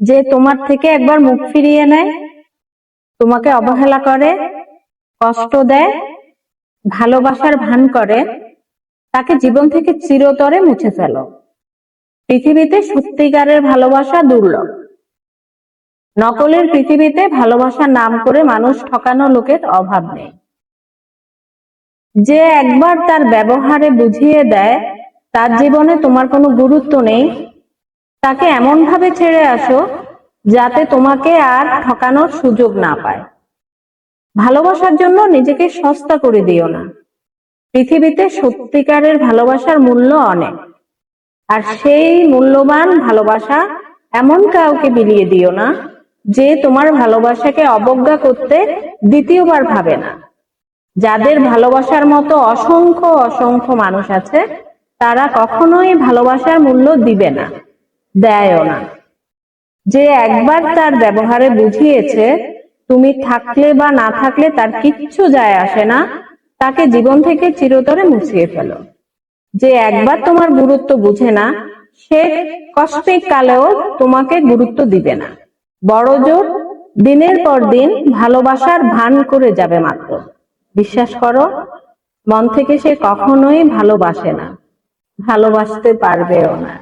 যে তোমার থেকে একবার মুখ ফিরিয়ে নেয়, তোমাকে অবহেলা করে, কষ্ট দেয়, ভালোবাসার ভান করে, তাকে জীবন থেকে চিরতরে মুছে ফেলো। পৃথিবীতে সত্যিকারের ভালোবাসা দুর্লভ। নকলের পৃথিবীতে ভালোবাসার নাম করে মানুষ ঠকানো লোকের অভাব নেই। যে একবার তার ব্যবহারে বুঝিয়ে দেয় তার জীবনে তোমার কোনো গুরুত্ব নেই, তাকে এমন ভাবে ছেড়ে আসো যাতে তোমাকে আর ঠকানোর সুযোগ না পায়। ভালোবাসার জন্য নিজেকে সস্তা করে দিও না। পৃথিবীতে সত্যিকারের ভালোবাসার মূল্য অনেক, আর সেই মূল্যবান ভালোবাসা এমন কাউকে বিলিয়ে দিও না যে তোমার ভালোবাসাকে অবজ্ঞা করতে দ্বিতীয়বার ভাবে না। যাদের ভালোবাসার মতো অসংখ্য অসংখ্য মানুষ আছে, তারা কখনোই ভালোবাসার মূল্য দিবে না, দেয়ও না। যে একবার তার ব্যবহারে বুঝিয়েছে তুমি থাকলে বা না থাকলে তার কিচ্ছু যায় আসে না, তাকে জীবন থেকে চিরতরে মুছিয়ে ফেলো। যে একবার তোমার গুরুত্ব বুঝে না, সে কষ্টের কালেও তোমাকে গুরুত্ব দিবে না। বড় জোর দিনের পর দিন ভালোবাসার ভান করে যাবে মাত্র। বিশ্বাস করো, মন থেকে সে কখনোই ভালোবাসে না, ভালোবাসতে পারবেও না।